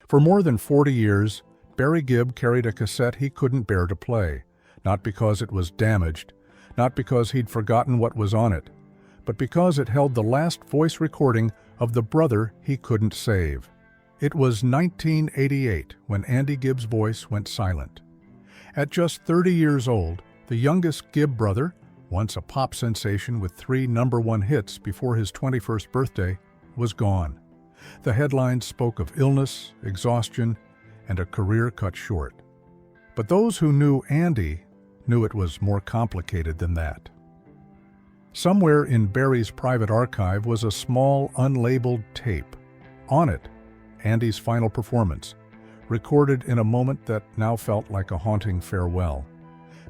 For more than 40 years, Barry Gibb carried a cassette he couldn't bear to play, not because it was damaged, not because he'd forgotten what was on it, but because it held the last voice recording of the brother he couldn't save. It was 1988 when Andy Gibb's voice went silent. At just 30 years old, the youngest Gibb brother, once a pop sensation with 3 #1 hits before his 21st birthday, was gone. The headlines spoke of illness, exhaustion, and a career cut short. But those who knew Andy knew it was more complicated than that. Somewhere in Barry's private archive was a small, unlabeled tape. On it, Andy's final performance, recorded in a moment that now felt like a haunting farewell.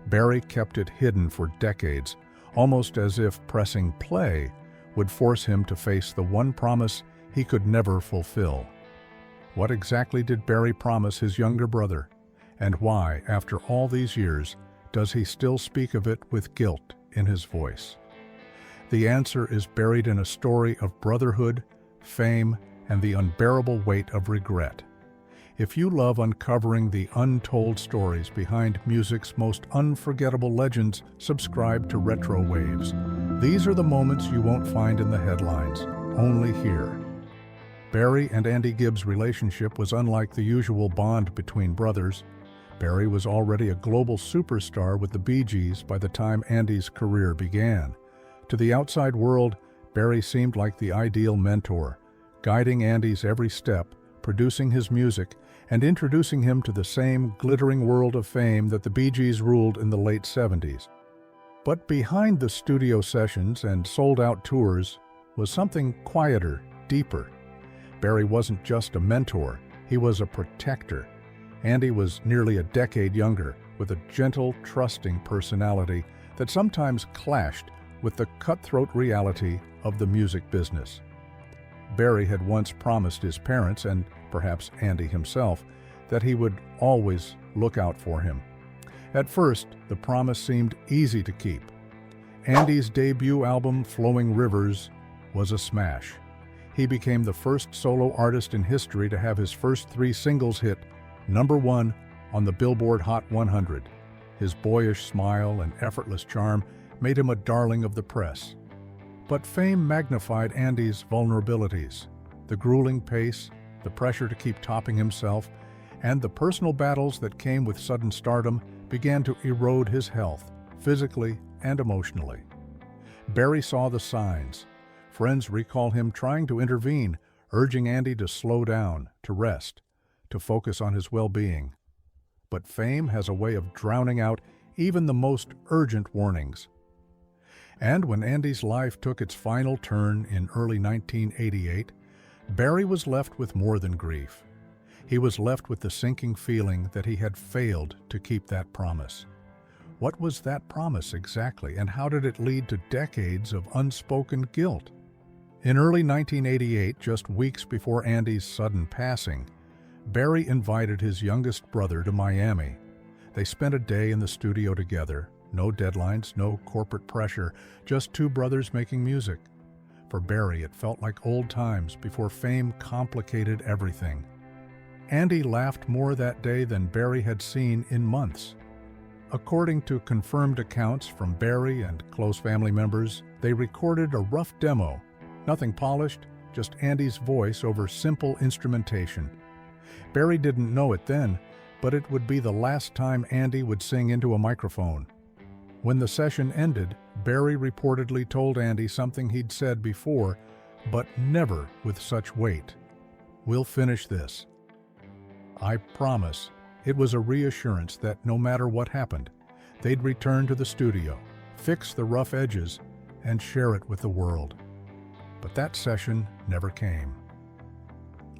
Barry kept it hidden for decades, almost as if pressing play would force him to face the one promise he could never fulfill. What exactly did Barry promise his younger brother? And why, after all these years, does he still speak of it with guilt in his voice? The answer is buried in a story of brotherhood, fame, and the unbearable weight of regret. If you love uncovering the untold stories behind music's most unforgettable legends, subscribe to RetroWaves. These are the moments you won't find in the headlines, only here. Barry and Andy Gibb's relationship was unlike the usual bond between brothers. Barry was already a global superstar with the Bee Gees by the time Andy's career began. To the outside world, Barry seemed like the ideal mentor, guiding Andy's every step, producing his music, and introducing him to the same glittering world of fame that the Bee Gees ruled in the late 70s. But behind the studio sessions and sold-out tours was something quieter, deeper. Barry wasn't just a mentor, he was a protector. Andy was nearly a decade younger, with a gentle, trusting personality that sometimes clashed with the cutthroat reality of the music business. Barry had once promised his parents, and perhaps Andy himself, that he would always look out for him. At first, the promise seemed easy to keep. Andy's debut album, Flowing Rivers, was a smash. He became the first solo artist in history to have his first 3 singles hit #1 on the Billboard Hot 100. His boyish smile and effortless charm made him a darling of the press. But fame magnified Andy's vulnerabilities. The grueling pace, the pressure to keep topping himself, and the personal battles that came with sudden stardom began to erode his health, physically and emotionally. Barry saw the signs. Friends recall him trying to intervene, urging Andy to slow down, to rest, to focus on his well-being. But fame has a way of drowning out even the most urgent warnings. And when Andy's life took its final turn in early 1988, Barry was left with more than grief. He was left with the sinking feeling that he had failed to keep that promise. What was that promise exactly, and how did it lead to decades of unspoken guilt? In early 1988, just weeks before Andy's sudden passing, Barry invited his youngest brother to Miami. They spent a day in the studio together. No deadlines, no corporate pressure, just 2 brothers making music. For Barry, it felt like old times before fame complicated everything. Andy laughed more that day than Barry had seen in months. According to confirmed accounts from Barry and close family members, they recorded a rough demo. Nothing polished, just Andy's voice over simple instrumentation. Barry didn't know it then, but it would be the last time Andy would sing into a microphone. When the session ended, Barry reportedly told Andy something he'd said before, but never with such weight. "We'll finish this. I promise." It was a reassurance that no matter what happened, they'd return to the studio, fix the rough edges, and share it with the world. But that session never came.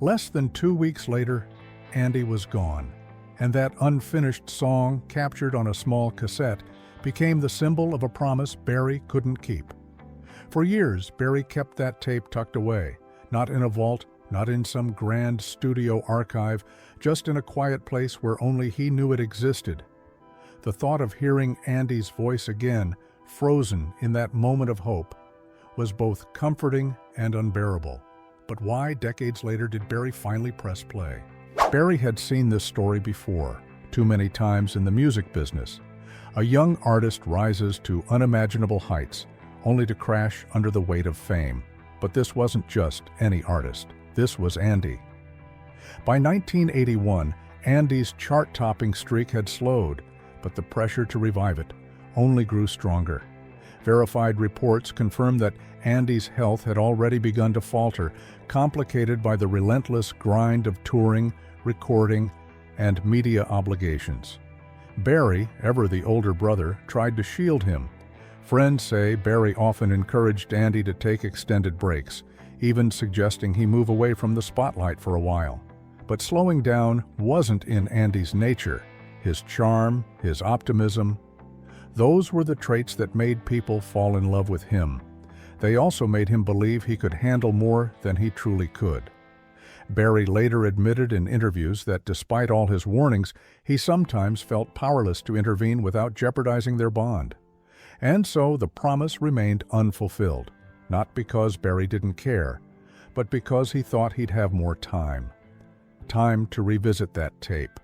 Less than 2 weeks later, Andy was gone, and that unfinished song, captured on a small cassette, became the symbol of a promise Barry couldn't keep. For years, Barry kept that tape tucked away, not in a vault, not in some grand studio archive, just in a quiet place where only he knew it existed. The thought of hearing Andy's voice again, frozen in that moment of hope, was both comforting and unbearable. But why, decades later, did Barry finally press play? Barry had seen this story before, too many times in the music business. A young artist rises to unimaginable heights, only to crash under the weight of fame. But this wasn't just any artist. This was Andy. By 1981, Andy's chart-topping streak had slowed, but the pressure to revive it only grew stronger. Verified reports confirmed that Andy's health had already begun to falter, complicated by the relentless grind of touring, recording, and media obligations. Barry, ever the older brother, tried to shield him. Friends say Barry often encouraged Andy to take extended breaks, even suggesting he move away from the spotlight for a while. But slowing down wasn't in Andy's nature. His charm, his optimism, those were the traits that made people fall in love with him. They also made him believe he could handle more than he truly could. Barry later admitted in interviews that despite all his warnings, he sometimes felt powerless to intervene without jeopardizing their bond. And so the promise remained unfulfilled, not because Barry didn't care, but because he thought he'd have more time. Time to revisit that tape.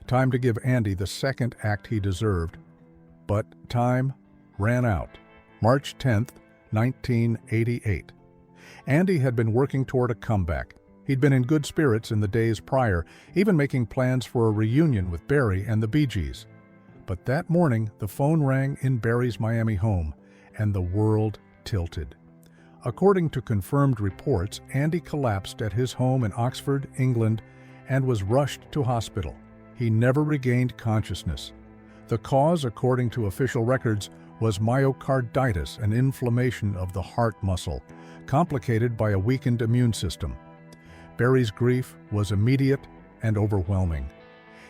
Time to give Andy the second act he deserved. But time ran out. March 10th, 1988. Andy had been working toward a comeback. He'd been in good spirits in the days prior, even making plans for a reunion with Barry and the Bee Gees. But that morning, the phone rang in Barry's Miami home, and the world tilted. According to confirmed reports, Andy collapsed at his home in Oxford, England, and was rushed to hospital. He never regained consciousness. The cause, according to official records, was myocarditis, an inflammation of the heart muscle, complicated by a weakened immune system. Barry's grief was immediate and overwhelming.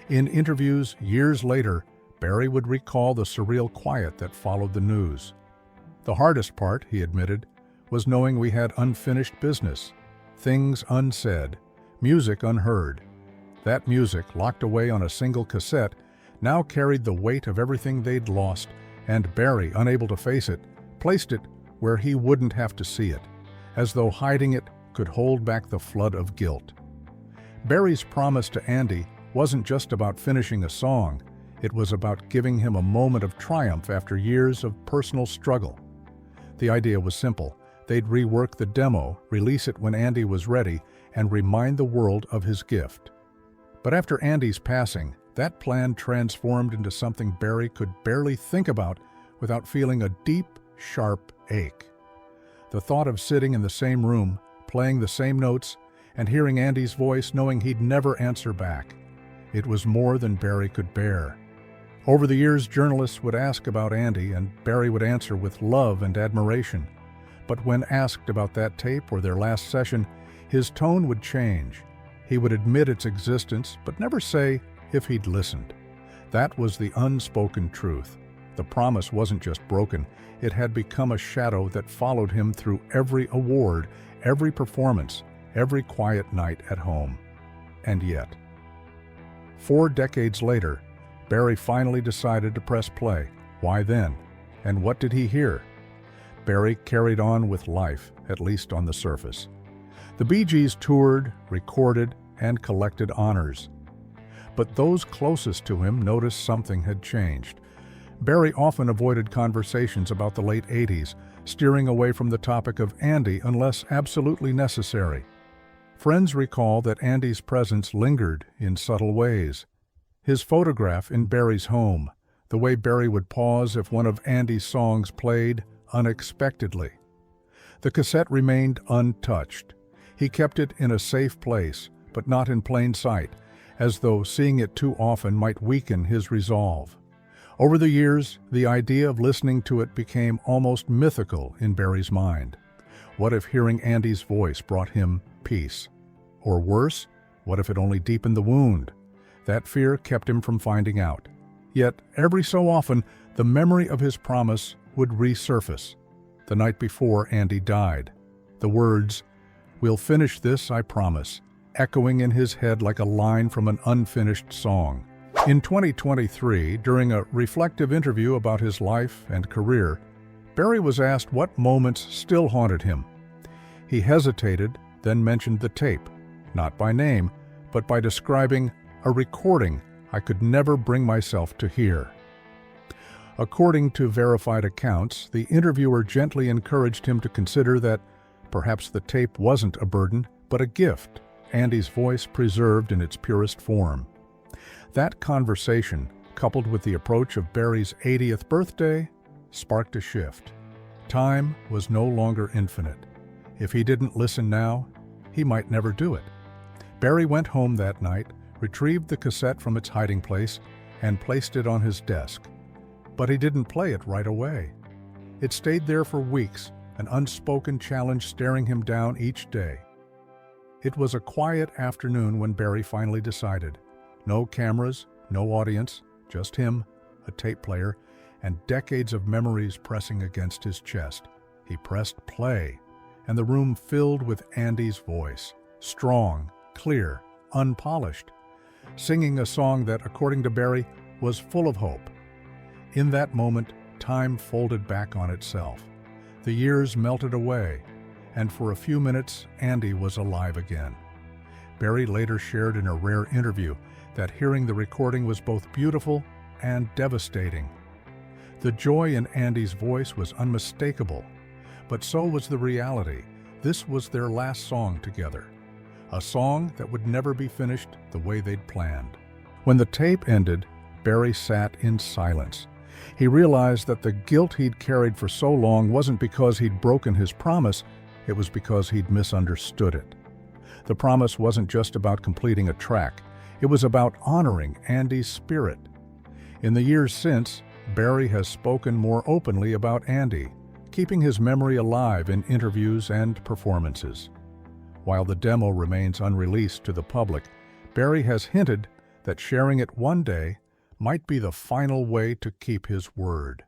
In interviews years later, Barry would recall the surreal quiet that followed the news. The hardest part, he admitted, was knowing we had unfinished business, things unsaid, music unheard. That music, locked away on a single cassette, now carried the weight of everything they'd lost, and Barry, unable to face it, placed it where he wouldn't have to see it, as though hiding it could hold back the flood of guilt. Barry's promise to Andy wasn't just about finishing a song, it was about giving him a moment of triumph after years of personal struggle. The idea was simple. They'd rework the demo, release it when Andy was ready, and remind the world of his gift. But after Andy's passing, that plan transformed into something Barry could barely think about without feeling a deep, sharp ache. The thought of sitting in the same room, playing the same notes, and hearing Andy's voice knowing he'd never answer back. It was more than Barry could bear. Over the years, journalists would ask about Andy, and Barry would answer with love and admiration. But when asked about that tape or their last session, his tone would change. He would admit its existence, but never say if he'd listened. That was the unspoken truth. The promise wasn't just broken, it had become a shadow that followed him through every award, every performance, every quiet night at home. And yet, 4 decades later, Barry finally decided to press play. Why then? And what did he hear? Barry carried on with life, at least on the surface. The Bee Gees toured, recorded, and collected honors. But those closest to him noticed something had changed. Barry often avoided conversations about the late 80s, steering away from the topic of Andy unless absolutely necessary. Friends recall that Andy's presence lingered in subtle ways. His photograph in Barry's home, the way Barry would pause if one of Andy's songs played unexpectedly. The cassette remained untouched. He kept it in a safe place, but not in plain sight, as though seeing it too often might weaken his resolve. Over the years, the idea of listening to it became almost mythical in Barry's mind. What if hearing Andy's voice brought him peace? Or worse, what if it only deepened the wound? That fear kept him from finding out. Yet, every so often, the memory of his promise would resurface. The night before Andy died, the words, "We'll finish this, I promise," echoing in his head like a line from an unfinished song. In 2023, during a reflective interview about his life and career, Barry was asked what moments still haunted him. He hesitated, then mentioned the tape, not by name, but by describing a recording I could never bring myself to hear. According to verified accounts, the interviewer gently encouraged him to consider that perhaps the tape wasn't a burden, but a gift, Andy's voice preserved in its purest form. That conversation, coupled with the approach of Barry's 80th birthday, sparked a shift. Time was no longer infinite. If he didn't listen now, he might never do it. Barry went home that night, retrieved the cassette from its hiding place, and placed it on his desk. But he didn't play it right away. It stayed there for weeks, an unspoken challenge staring him down each day. It was a quiet afternoon when Barry finally decided. No cameras, no audience, just him, a tape player, and decades of memories pressing against his chest. He pressed play, and the room filled with Andy's voice, strong, clear, unpolished, singing a song that, according to Barry, was full of hope. In that moment, time folded back on itself. The years melted away, and for a few minutes, Andy was alive again. Barry later shared in a rare interview that hearing the recording was both beautiful and devastating. The joy in Andy's voice was unmistakable, but so was the reality. This was their last song together, a song that would never be finished the way they'd planned. When the tape ended, Barry sat in silence. He realized that the guilt he'd carried for so long wasn't because he'd broken his promise, it was because he'd misunderstood it. The promise wasn't just about completing a track, it was about honoring Andy's spirit. In the years since, Barry has spoken more openly about Andy, keeping his memory alive in interviews and performances. While the demo remains unreleased to the public, Barry has hinted that sharing it one day might be the final way to keep his word.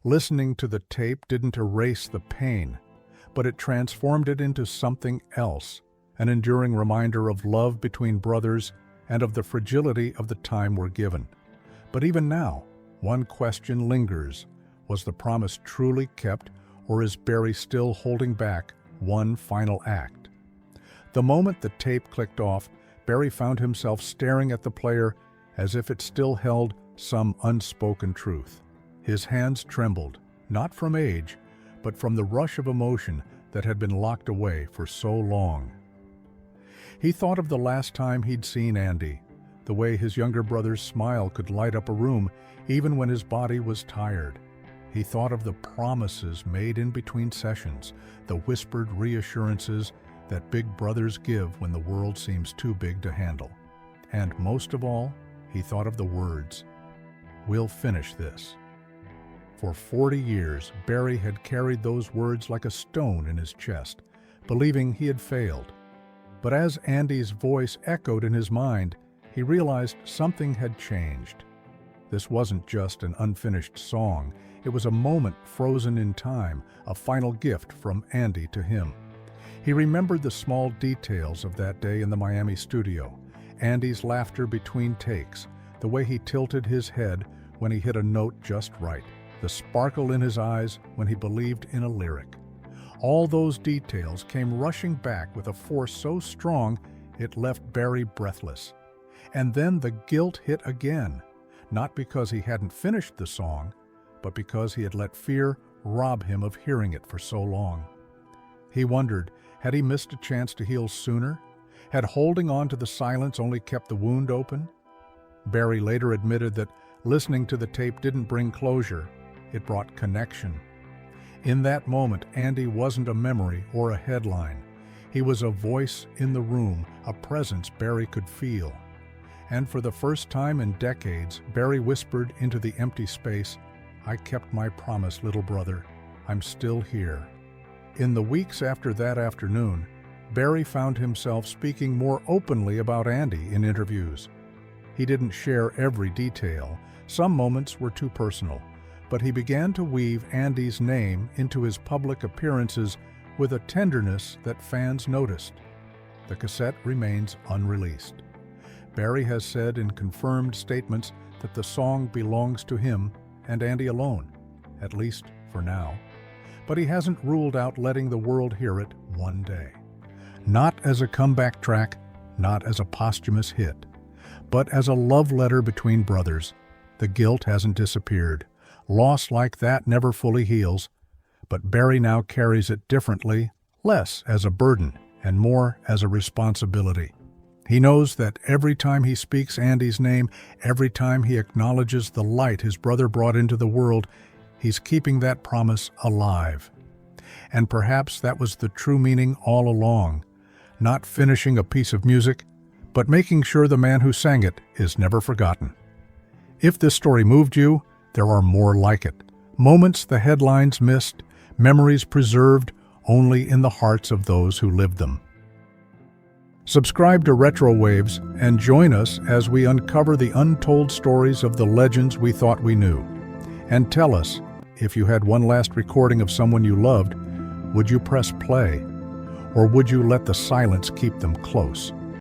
Listening to the tape didn't erase the pain, but it transformed it into something else, an enduring reminder of love between brothers and of the fragility of the time we're given. But even now, one question lingers. Was the promise truly kept, or is Barry still holding back one final act? The moment the tape clicked off, Barry found himself staring at the player as if it still held some unspoken truth. His hands trembled, not from age, but from the rush of emotion that had been locked away for so long. He thought of the last time he'd seen Andy, the way his younger brother's smile could light up a room even when his body was tired. He thought of the promises made in between sessions, the whispered reassurances that big brothers give when the world seems too big to handle. And most of all, he thought of the words, "We'll finish this." For 40 years, Barry had carried those words like a stone in his chest, believing he had failed. But as Andy's voice echoed in his mind, he realized something had changed. This wasn't just an unfinished song, it was a moment frozen in time, a final gift from Andy to him. He remembered the small details of that day in the Miami studio, Andy's laughter between takes, the way he tilted his head when he hit a note just right, the sparkle in his eyes when he believed in a lyric. All those details came rushing back with a force so strong it left Barry breathless. And then the guilt hit again, not because he hadn't finished the song, but because he had let fear rob him of hearing it for so long. He wondered, had he missed a chance to heal sooner? Had holding on to the silence only kept the wound open? Barry later admitted that listening to the tape didn't bring closure, it brought connection. In that moment, Andy wasn't a memory or a headline. He was a voice in the room, a presence Barry could feel. And for the first time in decades, Barry whispered into the empty space, "I kept my promise, little brother. I'm still here." In the weeks after that afternoon, Barry found himself speaking more openly about Andy in interviews. He didn't share every detail. Some moments were too personal, but he began to weave Andy's name into his public appearances with a tenderness that fans noticed. The cassette remains unreleased. Barry has said in confirmed statements that the song belongs to him and Andy alone, at least for now. But he hasn't ruled out letting the world hear it one day. Not as a comeback track, not as a posthumous hit, but as a love letter between brothers. The guilt hasn't disappeared. Loss like that never fully heals, but Barry now carries it differently, less as a burden and more as a responsibility. He knows that every time he speaks Andy's name, every time he acknowledges the light his brother brought into the world, he's keeping that promise alive. And perhaps that was the true meaning all along, not finishing a piece of music, but making sure the man who sang it is never forgotten. If this story moved you, there are more like it. Moments the headlines missed, memories preserved only in the hearts of those who lived them. Subscribe to RetroWaves and join us as we uncover the untold stories of the legends we thought we knew. And tell us, if you had one last recording of someone you loved, would you press play? Or would you let the silence keep them close?